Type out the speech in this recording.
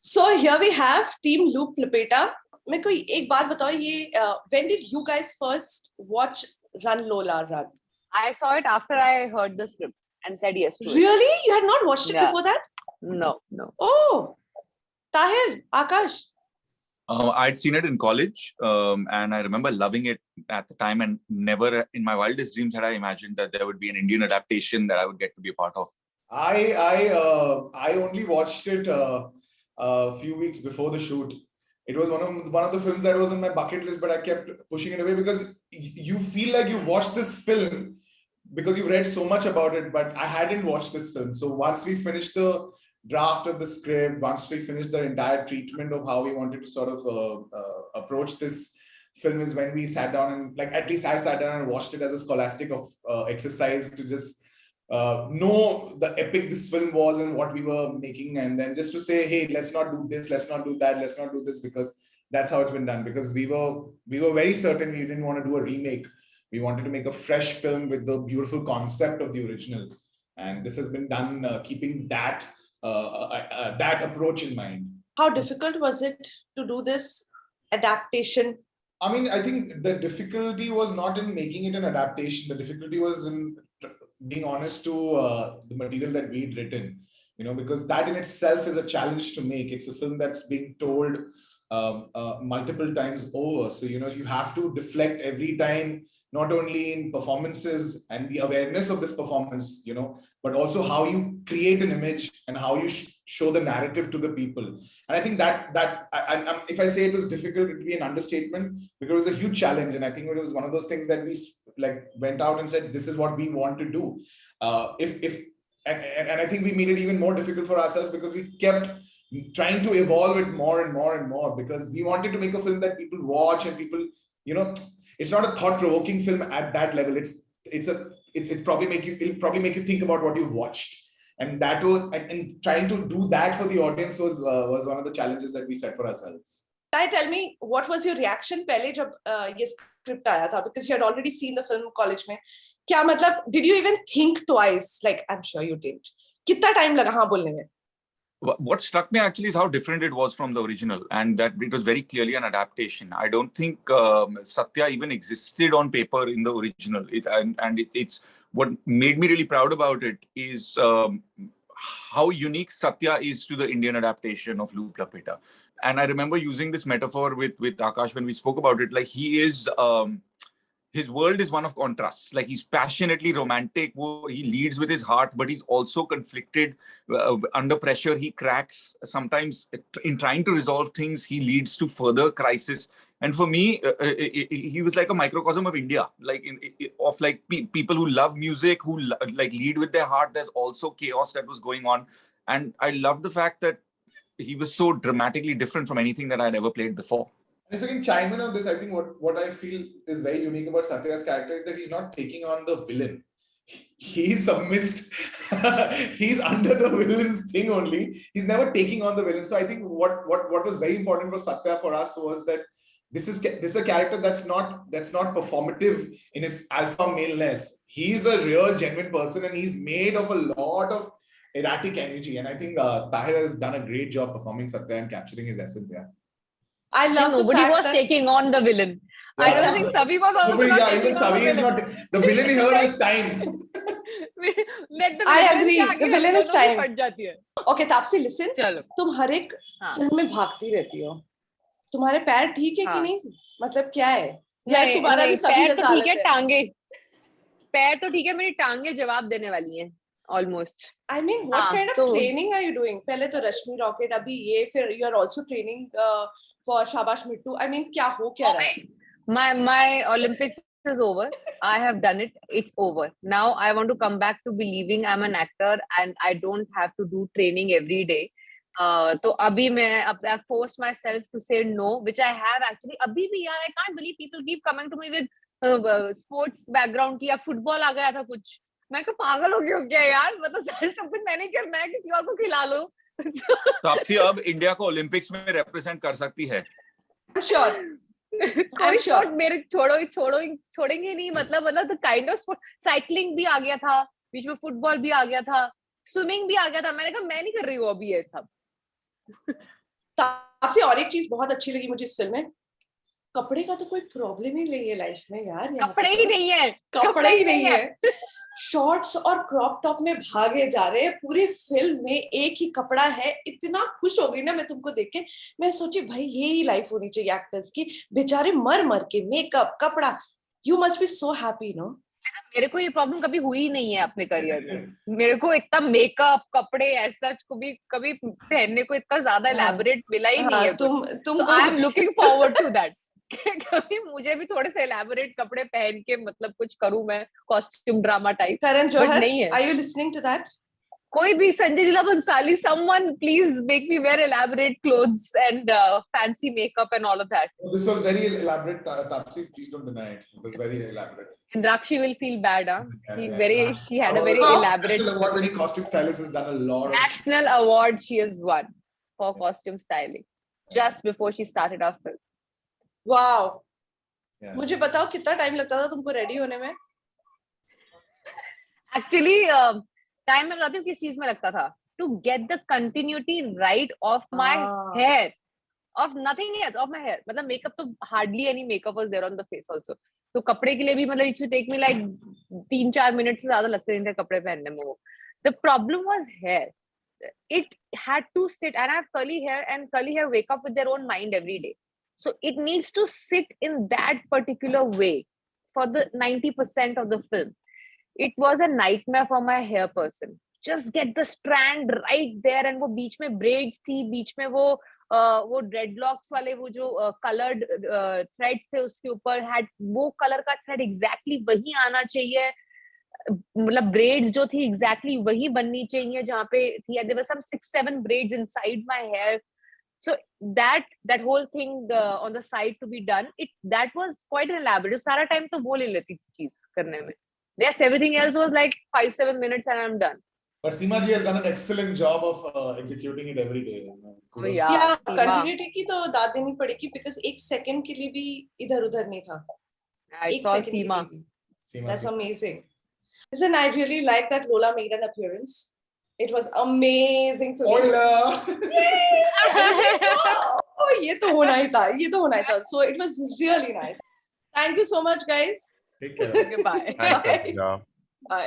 So here we have Team Loop Lapeta. मेरे को एक बात बताओ ये when did you guys first watch Run Lola Run? I saw it after I heard the script and said yes to it. Really? You had not watched it Yeah. before that? No. Oh, Tahir, Akash. I'd seen it in college, and I remember loving it at the time, and never in my wildest dreams had I imagined that there would be an Indian adaptation that I would get to be a part of. I only watched it a few weeks before the shoot. It was one of the films that was on my bucket list, but I kept pushing it away because you feel like you watched this film because you read so much about it, but I hadn't watched this film. So once we finished the draft of the script, once we finished the entire treatment of how we wanted to sort of approach this film, is when we sat down and, like, at least I sat down and watched it as a scholastic of exercise to just know the epic this film was and what we were making, and then just to say, hey, let's not do this, let's not do that, let's not do this, because that's how it's been done. Because we were very certain we didn't want to do a remake. We wanted to make a fresh film with the beautiful concept of the original, and this has been done keeping that approach in mind. How difficult was it to do this adaptation? I mean, I think the difficulty was not in making it an adaptation. The difficulty was in being honest to the material that we'd written, because that in itself is a challenge to make. It's a film that's being told multiple times over. So, you have to deflect every time, not only in performances and the awareness of this performance, but also how you create an image and how you show the narrative to the people. And I think that if I say it was difficult, it would be an understatement, because it was a huge challenge. And I think it was one of those things that we went out and said, this is what we want to do. And I think we made it even more difficult for ourselves, because we kept trying to evolve it more and more and more, because we wanted to make a film that people watch and people, it's not a thought-provoking film at that level. It'll probably make you think about what you've watched, and that was, and trying to do that for the audience was one of the challenges that we set for ourselves. Tell me, what was your reaction पहले जब ये script आया था, because you had already seen the film college में? क्या मतलब, did you even think twice? Like, I'm sure you did. कितना time लगा हाँ बोलने में? What struck me actually is how different it was from the original, and that it was very clearly an adaptation. I don't think Satya even existed on paper in the original. It's what made me really proud about it is how unique Satya is to the Indian adaptation of Loop Lapeta. And I remember using this metaphor with Akash when we spoke about it. Like, he is his world is one of contrasts. Like, he's passionately romantic. He leads with his heart, but he's also conflicted. Under pressure, he cracks. Sometimes in trying to resolve things, he leads to further crisis. And for me, he was like a microcosm of India, of people who love music, who lead with their heart. There's also chaos that was going on. And I love the fact that he was so dramatically different from anything that I'd ever played before. And if I can chime in on this, I think what I feel is very unique about Satya's character is that he's not taking on the villain. He's submissed. He's under the villain's thing only. He's never taking on the villain. So I think what was very important for Satya for us was that this is a character that's not performative in its alpha maleness. He's a real genuine person, and he's made of a lot of erratic energy. And I think Tahir has done a great job performing Satya and capturing his essence. Yeah. I love nobody was taking on the villain. Yeah. I don't think Savi was also not taking on the villain. Is not the villain here is time. I agree. The villain is time. Okay, Taapsee, listen. तुम हर एक film में भागती रहती हो. तुम्हारे पैर ठीक है कि नहीं? मतलब क्या है? या तुम्हारा भी सभी पैर तो ठीक है, टांगे. पैर तो ठीक है, मेरी टांगे जवाब देने वाली हैं. Almost. I mean, what kind of training are you doing? पहले तो रश्मि रॉकेट, अभी ये, फिर you are also training for Shabash Mittu. I mean, क्या रहा है? My Olympics is over. I have done it. It's over. Now I want to come back to believing I'm an actor and I don't have to do training every day. तो अभी I forced myself to say no, which I have actually. अभी भी यार, I can't believe people keep coming to me with sports background कि यार football आ गया था कुछ. मैं क्या पागल हो गई हूँ क्या यार? मतलब सब कुछ मैंने करना है, किसी और को खिला लो. तापसी अब इंडिया को ओलंपिक्स में रिप्रेजेंट कर सकती है. Sure. कोई शॉट मेरे छोड़ेंगे नहीं. मतलब the kind of sport, cycling भी आ गया था, बीच में फुटबॉल भी आ गया था, स्विमिंग भी आ गया था. मैंने कहा मैं नहीं कर रही हूँ अभी ये सब. तापसी, और एक चीज बहुत अच्छी लगी मुझे इस फिल्म में, कपड़े का तो कोई प्रॉब्लम ही नहीं है लाइफ में यार। कपड़े ही नहीं है, कपड़े ही नहीं है। शॉर्ट्स और क्रॉप टॉप में भागे जा रहे हैं पूरी फिल्म में, एक ही कपड़ा है। इतना खुश हो गई ना मैं तुमको देख के। मैं सोची भाई ये ही लाइफ होनी चाहिए एक्टर्स की, बेचारे मर मर के मेकअप कपड़ा। You must be so happy no. मेरे को ये प्रॉब्लम कभी हुई नहीं है अपने करियर में। मेरे को इतना मेकअप कपड़े ऐसा कभी पहनने को इतना ज्यादा इलेबोरेट मिला ही नहीं है। तुम I am looking forward to that. कभी मुझे भी थोड़े से एलैबोरेट कपड़े पहन के मतलब कुछ करूं मैं, costume drama type. Karan Johar, नहीं है। Are you listening to that? कोई भी, Sanjay Leela Bhansali, someone please make me wear elaborate clothes and fancy makeup and all of that. This was very elaborate, Taapsee. Please don't deny it. It was very elaborate. Indrakshi will feel bad, huh? She had a very elaborate. National award winning costume stylist has done a lot. National award she has won for costume styling just before she started our film. Wow. मुझे बताओ कितना time लगता था तुमको ready होने में? Actually, time में बताती हूँ किस चीज में लगता था, to get the continuity right of my hair, of nothing else, of my hair. मतलब makeup तो hardly any makeup was there on the face also. तो कपड़े के लिए भी मतलब it should take me like 3-4 minute से ज्यादा लगते नहीं थे कपड़े पहनने में वो. The problem was hair. It had to sit, and I have curly hair, and curly hair wake up with their own mind every day. So it needs to sit in that particular way for the 90% of the film. It was a nightmare for my hair person. Just get the strand right there, and वो बीच में braids थी, बीच में वो dreadlocks वाले वो जो colored threads थे उसके ऊपर, had वो color का thread exactly वही आना चाहिए, मतलब braids जो थी exactly वही बननी चाहिए जहाँ पे थी, and there were some 6-7 braids inside my hair. So that whole thing on the side to be done, that was quite elaborate. सारा time तो वो ले लेती थी चीज करने में. Yes, everything else was like 5-7 minutes and I'm done. But Seema ji has done an excellent job of executing it every day. Oh, yeah, continuity की तो दाद देनी पड़ेगी, because एक second के लिए भी इधर उधर नहीं था. It's all Seema. That's amazing. Listen, I really like that Lola made an appearance. It was amazing for me. Oh, ये तो होना ही था. So it was really nice. Thank you so much, guys. Take care. Okay, bye. Thanks, Bye. Bye.